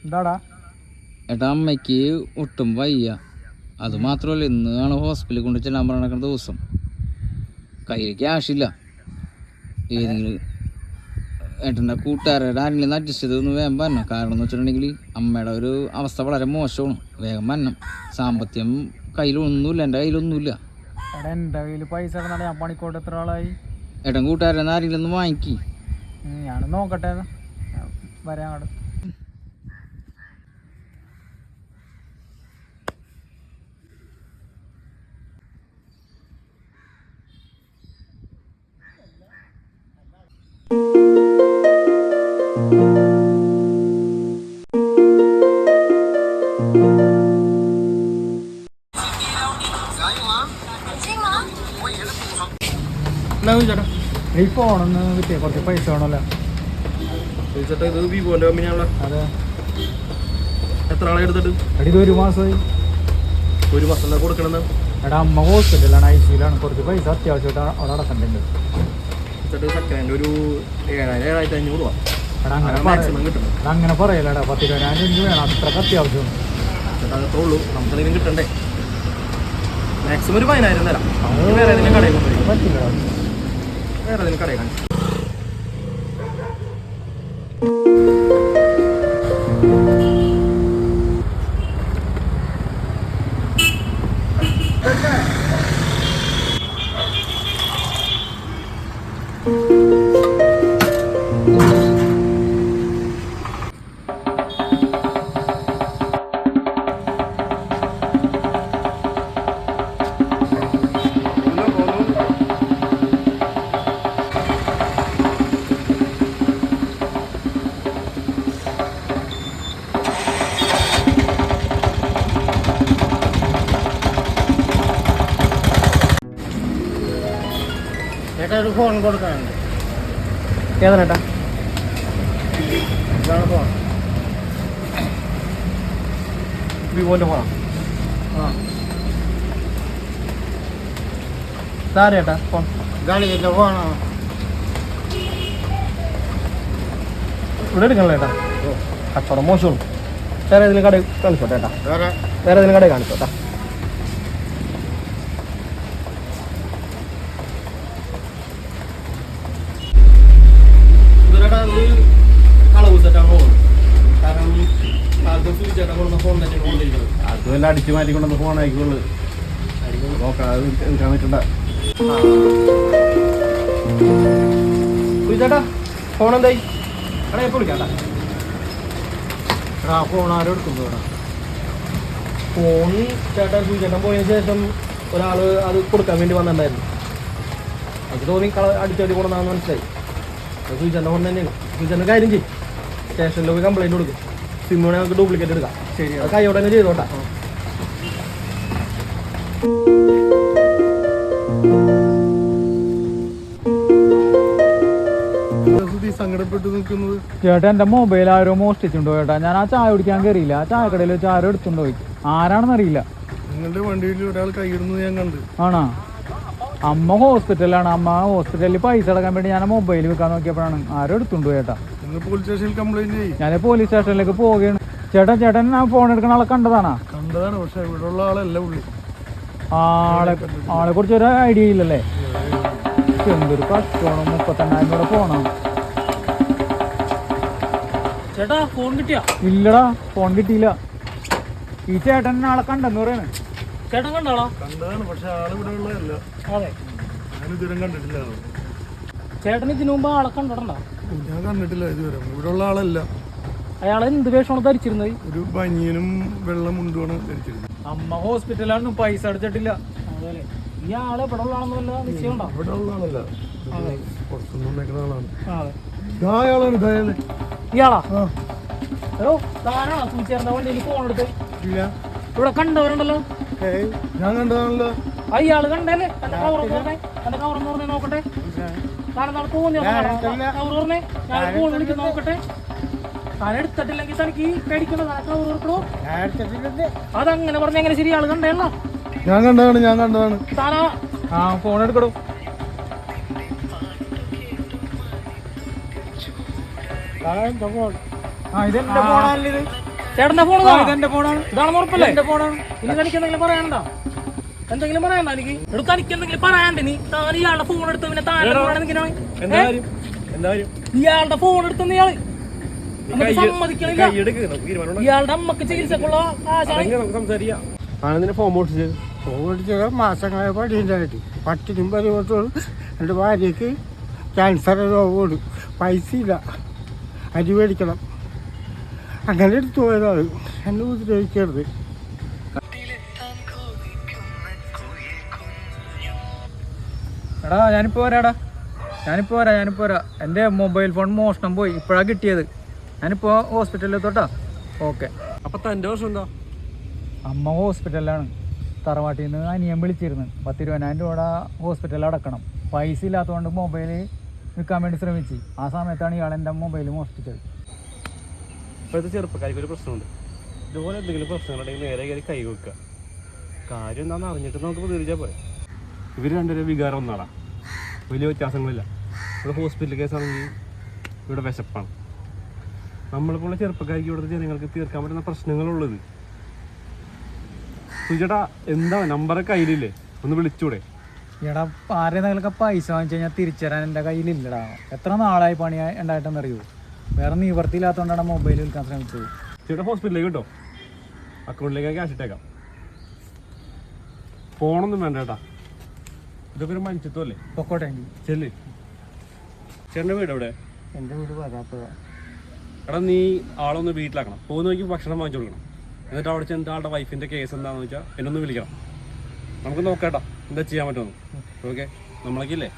എന്താടാ ഏട്ടാ, അമ്മയ്ക്ക് ഒട്ടും വയ്യ. അത് മാത്രമല്ല, ഇന്നാണ് ഹോസ്പിറ്റലിൽ കൊണ്ട് ചെല്ലാൻ പറഞ്ഞ ദിവസം. കയ്യിൽ ക്യാഷില്ല. ഏതെങ്കിലും ഏട്ടൻ്റെ കൂട്ടുകാരുടെ ആരെങ്കിലും അഡ്ജസ്റ്റ് ചെയ്തൊന്ന് വേഗം വരണം. കാരണം എന്ന് വെച്ചിട്ടുണ്ടെങ്കിൽ അമ്മയുടെ ഒരു അവസ്ഥ വളരെ മോശമാണ്. വേഗം വരണം. സാമ്പത്തികം കയ്യിലൊന്നുമില്ല, എൻ്റെ കയ്യിലൊന്നുമില്ല. എൻ്റെ കയ്യിൽ പൈസ ഇടുന്നാണ്. ഞാൻ പണിക്കോട്ട് എത്ര ആളായി. ഏട്ടൻ കൂട്ടുകാരൻ ആരെങ്കിലും ഒന്ന് വാങ്ങിക്കി. ഞാൻ നോക്കട്ടെ, വരാം അങ്ങോട്ട്. ചേട്ടാ ഈ ഫോണൊന്ന് കിട്ടിയ കുറച്ച് പൈസ വേണമല്ലോ. ചേട്ടാ ഇത് വിവോൻ്റെ കമ്പനിയാണല്ലോ. അതെ. എത്ര ആളെ എടുത്തിട്ട്? എടി ഇത് 1 മാസമായി. 1 മാസം എന്താ കൊടുക്കണമെന്ന്? എടാ അമ്മ ഹോസ്പിറ്റലാണ്, ICUലാണ്. കുറച്ച് പൈസ അത്യാവശ്യമായിട്ട് അവിടെ അടക്കണ്ടുണ്ട്. ചേട്ടാ സെക്കൻഡ് ഒരു 7,000-7,500 രൂപ. എടാ അങ്ങനെ മാക്സിമം കിട്ടണം. എടാ അങ്ങനെ പറയലടാ. 10,000 എനിക്ക് വേണം, അത്രക്ക് അത്യാവശ്യമാണ്. ചേട്ടാ അത്രേ ഉള്ളൂ, നമുക്കെന്തെങ്കിലും കിട്ടണ്ടേ. മാക്സിമം ഒരു 10,000 തരാം. വേറെ ഏതെങ്കിലും കടയിൽ കൊണ്ടുപോയി. പറ്റില്ലടാ. വേറെ ഏതെങ്കിലും കടയിൽ കാണിച്ചു. ചേട്ടാ ഒരു ഫോൺ കൊടുക്കാനുണ്ട്. ഏതാണ് ചേട്ടാ? ഇതാണ് ഫോൺ. വിവോൻ്റെ ഫോണാണ്. ആ സാറേ ചേട്ടാ ഫോൺ. ഗാളിൻ്റെ ഫോണാണ്. ഇവിടെ എടുക്കണല്ലോ ചേട്ടാ. കച്ചവടം മോശമാണ്. വേറെ ഏതെങ്കിലും കടയിൽ കാണിച്ചോട്ടെ ചേട്ടാ. വേറെ ഏതെങ്കിലും കടയിൽ കാണിച്ചോട്ടാ. അതുമെല്ലാം അടിച്ചു മാറ്റിക്കൊണ്ടു ഫോൺ ആയിക്കോളൂ. നോക്കാം, അത് എടുക്കാൻ പറ്റണ്ട. ചേട്ടാ ഫോൺ എന്തായി? എടാ എപ്പോൾ വിളിക്കാട്ടാ. എടാ ഫോൺ ആരും എടുക്കുന്നു. എടാ ഫോൺ ചേട്ടാ ചേട്ടൻ പോയതിന് ശേഷം ഒരാൾ അത് കൊടുക്കാൻ വേണ്ടി വന്നിട്ടുണ്ടായിരുന്നു. അത് തോന്നി അടിച്ചടി കൊണ്ടാന്ന് മനസ്സിലായി. സൂചിച്ചേട്ടൻ്റെ ഫോൺ തന്നെയാണ്. സൂചിച്ചേട്ടൻ്റെ കാര്യം ചെയ്യും, സ്റ്റേഷനിൽ പോയി കംപ്ലൈൻറ്റ് കൊടുക്കും. സിമ്മിനെ നമുക്ക് ഡ്യൂപ്ലിക്കേറ്റ് എടുക്കാം. ശരി, അത് കൈയോടെ തന്നെ ചെയ്തോട്ടാ. സങ്കടപ്പെട്ട് നിൽക്കുന്നത് ചേട്ടാ, എൻ്റെ മൊബൈൽ ആരോ മോഷ്ടിച്ചിട്ടുണ്ടോ ചേട്ടാ? ഞാൻ ആ ചായ കുടിക്കാൻ കയറിയില്ല. ആ ചായക്കടയിൽ വെച്ച് ആരോ എടുത്തുണ്ടോ പോയി. ആരാണെന്നറിയില്ല. നിങ്ങളുടെ വണ്ടിയിൽ ഒരാൾ കൈയിടുന്നത് ഞാൻ കണ്ട്. ആണോ? അമ്മ ഹോസ്പിറ്റലാണ്. അമ്മ ഹോസ്പിറ്റലിൽ പൈസ അടക്കാൻ വേണ്ടി ഞാൻ മൊബൈൽ വെക്കാൻ നോക്കിയപ്പോഴാണ് ആരോ എടുത്തുണ്ടോ ചേട്ടാ. നിങ്ങൾ പോലീസ് സ്റ്റേഷനിൽ കംപ്ലൈന്റ് ചെയ്യും. ഞാൻ പോലീസ് സ്റ്റേഷനിലേക്ക് പോവുകയാണ്. ചേട്ടൻ ആ ഫോൺ എടുക്കുന്ന ആളെ കണ്ടതാണ്. പക്ഷെ ഇവിടെ ഉള്ള ആളല്ല പുള്ളി. ആളെ കുറിച്ച് ഒരു ഐഡിയ ഇല്ലല്ലേ? എന്തൊരു കഷ്ടമാണ്. 38,000 രൂപ ഫോണാണ്. ചേട്ടാ ഫോൺ കിട്ടിയാ? ഇല്ലടാ, ഫോൺ കിട്ടിയില്ല. ഈ ചേട്ടൻ ആളെ കണ്ടെന്ന് പറയണേ. ചേട്ടൻ കണ്ടാളാ? കണ്ടതാണ്, പക്ഷെ ആള് ഇവിടെ ഉള്ളതല്ല. അതെ, ഞാൻ ഇതുവരെ കണ്ടിട്ടില്ല. ചേട്ടൻ ഇതിനു മുമ്പ് ആളെ കണ്ടിട്ടുണ്ടോ? ഞാൻ കണ്ടിട്ടില്ല ഇതുവരെ. ഇവിടെ ഉള്ള ആളല്ല. അയാൾ എന്ത് വേഷമാണ് ധരിച്ചിരുന്നത്? ഒരു ബനിയനും വെള്ളം മുണ്ടുമാണ് ധരിച്ചിരുന്നത്. അമ്മ ഹോസ്പിറ്റലാണ്, പൈസ അടച്ചിട്ടില്ല. അതെ, ഈ ആളെ ഇവിടെ ഉള്ള ആളെന്നല്ല നിശ്ചയം ഉണ്ടോ? ഇവിടെ ഉള്ള ആളല്ല, പുറത്തുനിന്ന് വന്നേക്കുന്ന ആളാണ്. ആളാണ് ഇയാളാ? ഹലോ, താനാണോ സൂചിച്ചേർന്ന വണ്ടിയിൽ ഫോൺ എടുത്ത്? ഇവിടെ കണ്ടവരുണ്ടല്ലോ. ഞാൻ കണ്ടതാണല്ലോ. അയാള് കണ്ടല്ലേ? എന്റെ കവറെന്ന് പറഞ്ഞേ നോക്കട്ടെ. കാരണം തോന്നിയ കവർ പറഞ്ഞേ, ഞാൻ ഫോൺ വിളിച്ച് നോക്കട്ടെ. താൻ എടുത്തിട്ടില്ലെങ്കിൽ തനിക്ക് പേടിക്കണോ? കവർ കൊടുക്കണോ? അതങ്ങനെ പറഞ്ഞ എങ്ങനെ ശരി? ആള് കണ്ടേണോ? ഞാൻ കണ്ടതാണ്. താനാ ഫോൺ എടുക്കടോ. ഇതെന്റെ ഫോണാണല്ലോ ഇത്. ചേട്ടന്റെ ഫോൺ ഇതെന്റെ ഫോണാണ്. ഇതാണെന്ന് ഉറപ്പല്ലേ? എന്റെ ഫോണാണ്. ഇനി തനിക്ക് എന്തെങ്കിലും പറയാനുണ്ടോ? എന്തെങ്കിലും പറയണ്ട എനിക്ക്? എടുത്ത് തനിക്ക് എന്തെങ്കിലും പറയാണ്ട് നീ താൻ ഇയാളുടെ ഫോൺ എടുത്ത് പിന്നെ താഴെ ഇയാളുടെ ഫോൺ എടുത്തെന്ന് ഇയാള് നമുക്ക് സമ്മതിക്കണില്ല. ഇയാളുടെ അമ്മക്ക് ചികിത്സക്കുള്ള ഓടിച്ചത് മാസങ്ങളെ പടിയുണ്ടായിട്ട് 10 പരിവർത്തനം. എൻ്റെ ഭാര്യയ്ക്ക് ക്യാൻസർ രോഗമുണ്ട്, പൈസ ഇല്ല, അരി മേടിക്കണം. അങ്ങനെ എടുത്തു പോയതാണ്. എന്നെ ഉപദ്രവിക്കരുത്. എടാ ഞാനിപ്പോ വരാടാ, ഞാനിപ്പോ വരാം. എൻ്റെ മൊബൈൽ ഫോൺ മോഷണം പോയി, ഇപ്പോഴാണ് കിട്ടിയത്. ഞാനിപ്പോൾ ഹോസ്പിറ്റലിൽ തൊട്ടാ. ഓക്കെ. അപ്പൊ തന്റെ വർഷം എന്താ? അമ്മ ഹോസ്പിറ്റലിലാണ്. തറവാട്ടിൽ നിന്ന് അനിയൻ വിളിച്ചിരുന്നു. 10-20,000 രൂപ ഹോസ്പിറ്റലിൽ അടക്കണം. പൈസ ഇല്ലാത്തതുകൊണ്ട് മൊബൈൽ വിൽക്കാൻ വേണ്ടി ശ്രമിച്ചു. ആ സമയത്താണ് ഇയാൾ എൻ്റെ മൊബൈൽ മോഷ്ടിച്ചത്. ഇപ്പോഴത്തെ ചെറുപ്പക്കാർക്ക് ഒരു പ്രശ്നമുണ്ട്. ഇതുപോലെ എന്തെങ്കിലും പ്രശ്നങ്ങളുണ്ടെങ്കിൽ നേരെ കയറി കൈ വെക്കുക. കാര്യം എന്താണെന്ന് അറിഞ്ഞിട്ട് നമുക്ക് പ്രതികരിച്ചാൽ പോരെ. ഇവർ രണ്ടുപേരും വികാരം ഒന്നാടാ, വലിയ വ്യത്യാസങ്ങളില്ല. ഇവിടെ ഹോസ്പിറ്റൽ കേസാണെങ്കിൽ ഇവിടെ വിശപ്പാണ്. നമ്മളിപ്പോൾ ചെറുപ്പക്കാർക്ക് ഇവിടുത്തെ ജനങ്ങൾക്ക് തീർക്കാൻ പറ്റുന്ന പ്രശ്നങ്ങളുള്ളത്. സുചേട്ടാ എന്താ നമ്പർ കയ്യിലില്ലേ? ഒന്ന് വിളിച്ചൂടെ? എടാ ആരെന്തെങ്കിലുമൊക്കെ പൈസ വാങ്ങിച്ചു കഴിഞ്ഞാൽ തിരിച്ചു തരാൻ എൻ്റെ കയ്യിലില്ലടാ. എത്ര നാളായി പണി ഉണ്ടായിട്ടെന്നറിയോ? വേറെ നിവർത്തിയില്ലാത്തതുകൊണ്ടാണ് മൊബൈൽ വിൽക്കാൻ ശ്രമിച്ചത്. ചേട്ടാ ഹോസ്പിറ്റലിലേക്ക് കിട്ടോ? അക്കൗണ്ടിലേക്ക് ക്യാഷ് ഇട്ടേക്കാം. ഫോണൊന്നും വേണ്ട ചേട്ടാ, ഇതൊക്കെ ഒരു മനുഷ്യത്വമല്ലേ. പൊക്കോട്ടെ ചെല്ല്. ചേട്ടൻ്റെ വീട് എവിടെ? എൻ്റെ വീട് വരാത്തതാണ്. എടാ നീ ആളൊന്ന് വീട്ടിലാക്കണം. പോകുന്ന വഴിക്ക് ഭക്ഷണം വാങ്ങിച്ചു കൊടുക്കണം. എന്നിട്ട് അവിടെ ചെന്നിട്ട് ആളുടെ വൈഫിൻ്റെ കേസ് എന്താണെന്ന് വെച്ചാൽ എന്നൊന്ന് വിളിക്കണം. നമുക്ക് നോക്കാം എന്താ ചെയ്യാൻ പറ്റുമെന്ന്. ഓക്കെ, നമ്മളൊക്കെ ഇല്ലേ